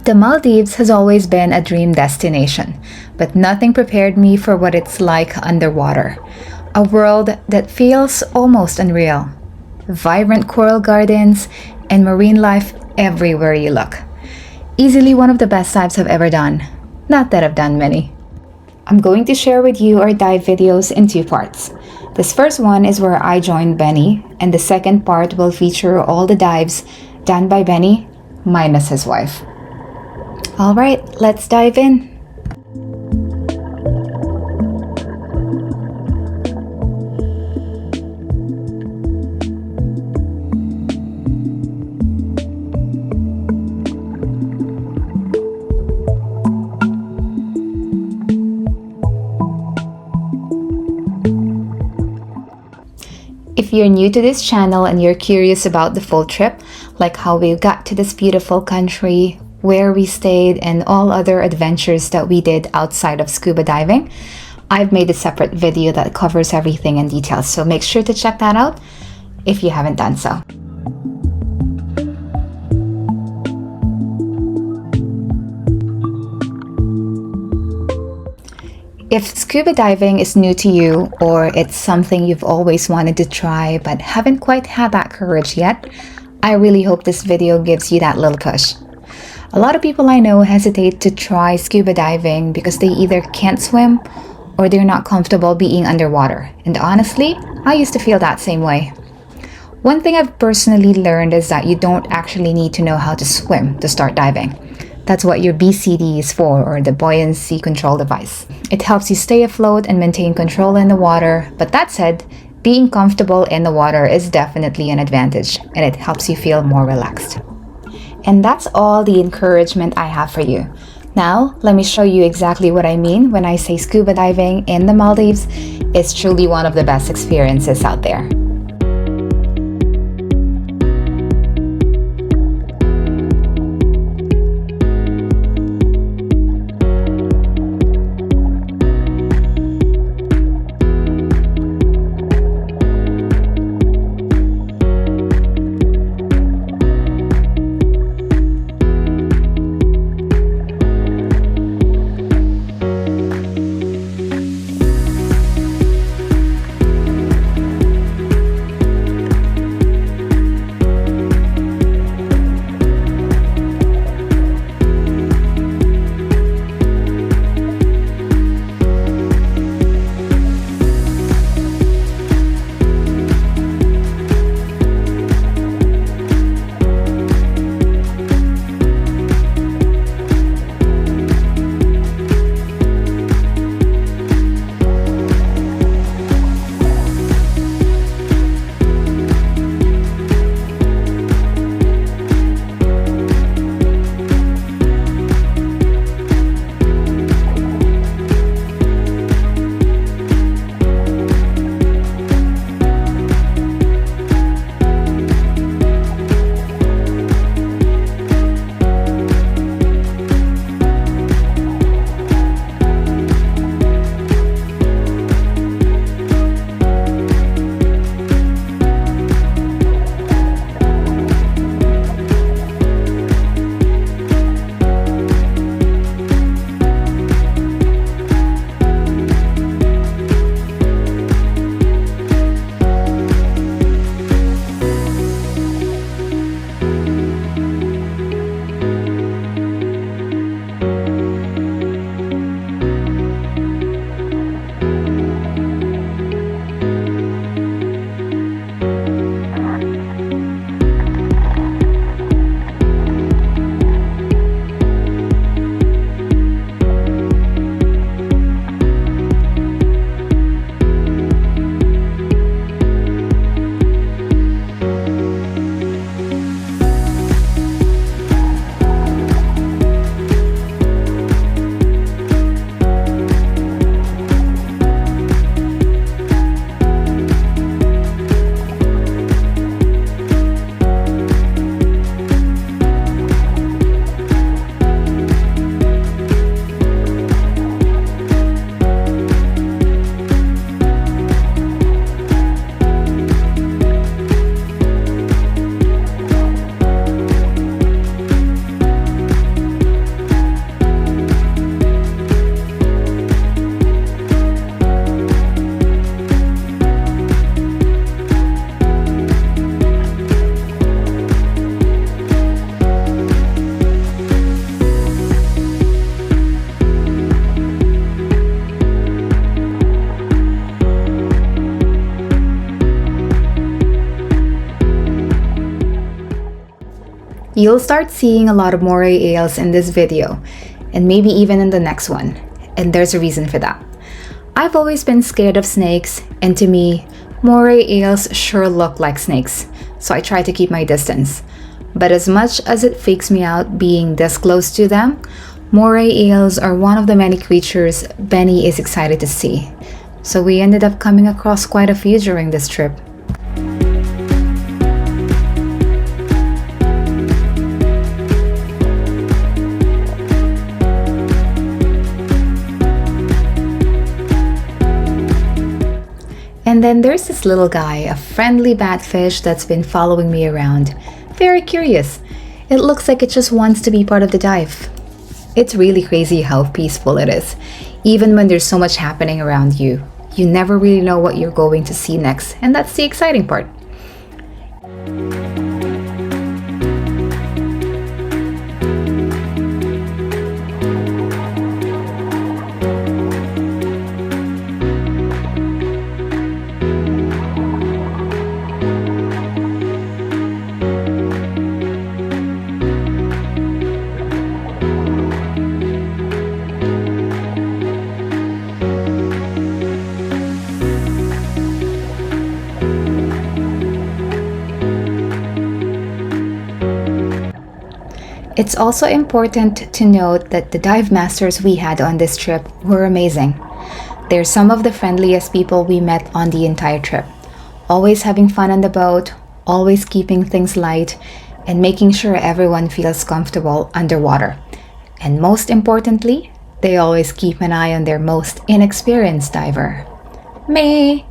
The Maldives has always been a dream destination, but nothing prepared me for what it's like underwater. A world that feels almost unreal. Vibrant coral gardens and marine life everywhere you look. Easily one of the best dives I've ever done. Not that I've done many. I'm going to share with you our dive videos in two parts. This first one is where I joined Benny, and the second part will feature all the dives done by Benny, minus his wife. Alright, let's dive in. If you're new to this channel and you're curious about the full trip, like how we got to this beautiful country, where we stayed, and all other adventures that we did outside of scuba diving, I've made a separate video that covers everything in detail, so make sure to check that out if you haven't done so. If scuba diving is new to you, or it's something you've always wanted to try but haven't quite had that courage yet, I really hope this video gives you that little push. A lot of people I know hesitate to try scuba diving because they either can't swim or they're not comfortable being underwater. And honestly, I used to feel that same way. One thing I've personally learned is that you don't actually need to know how to swim to start diving. That's what your BCD is for, or the buoyancy control device. It helps you stay afloat and maintain control in the water, but that said, being comfortable in the water is definitely an advantage, and it helps you feel more relaxed. And that's all the encouragement I have for you. Now, let me show you exactly what I mean when I say scuba diving in the Maldives is truly one of the best experiences out there. You'll start seeing a lot of moray eels in this video, and maybe even in the next one, and there's a reason for that. I've always been scared of snakes, and to me, moray eels sure look like snakes, so I try to keep my distance. But as much as it freaks me out being this close to them, moray eels are one of the many creatures Benny is excited to see. So we ended up coming across quite a few during this trip. And then there's this little guy, a friendly batfish that's been following me around. Very curious. It looks like it just wants to be part of the dive. It's really crazy how peaceful it is. Even when there's so much happening around you, you never really know what you're going to see next, and that's the exciting part. It's also important to note that the dive masters we had on this trip were amazing. They're some of the friendliest people we met on the entire trip, always having fun on the boat, always keeping things light, and making sure everyone feels comfortable underwater. And most importantly, they always keep an eye on their most inexperienced diver. Me!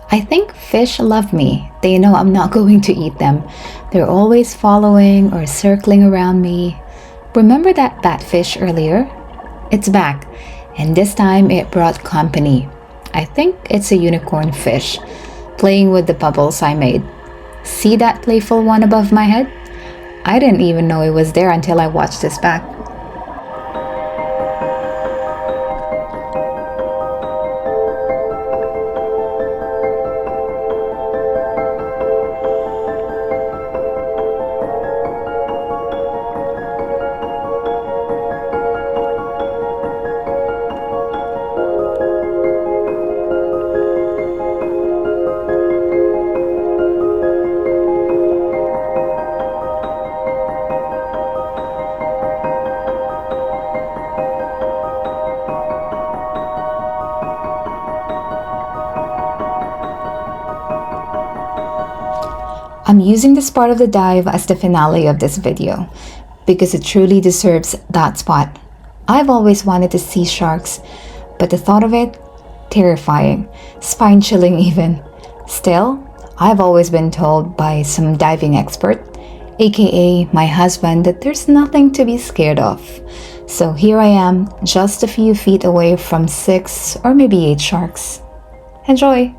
I think fish love me. They know I'm not going to eat them. They're always following or circling around me. Remember that batfish earlier? It's back, and this time it brought company. I think it's a unicorn fish, playing with the bubbles I made. See that playful one above my head? I didn't even know it was there until I watched this back. I'm using this part of the dive as the finale of this video because it truly deserves that spot. I've always wanted to see sharks, but the thought of it, terrifying, spine-chilling even. Still, I've always been told by some diving expert, aka my husband, that there's nothing to be scared of. So here I am, just a few feet away from 6 or maybe 8 sharks. Enjoy!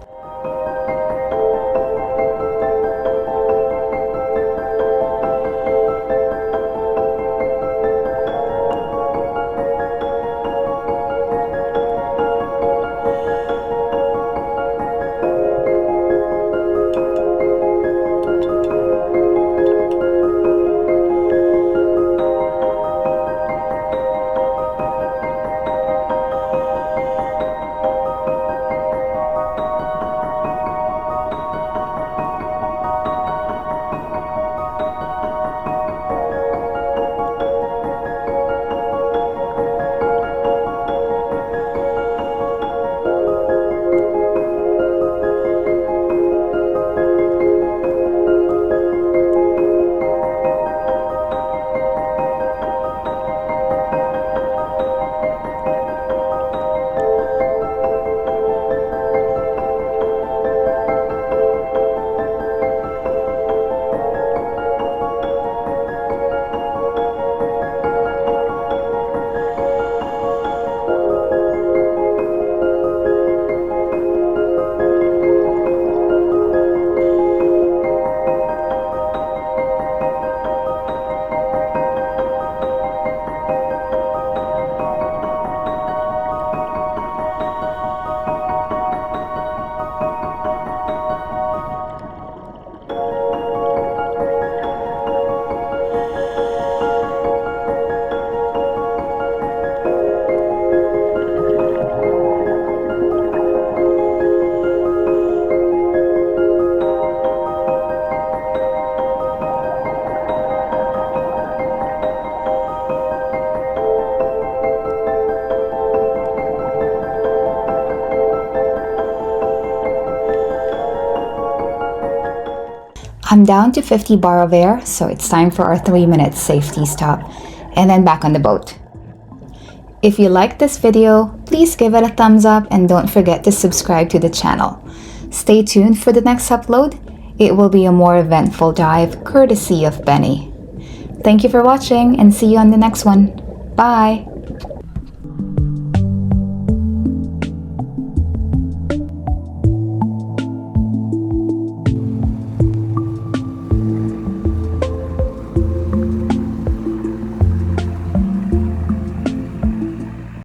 I'm down to 50 bar of air, so it's time for our 3-minute safety stop, and then back on the boat. If you liked this video, please give it a thumbs up and don't forget to subscribe to the channel. Stay tuned for the next upload. It will be a more eventful dive courtesy of Benny. Thank you for watching and see you on the next one. Bye!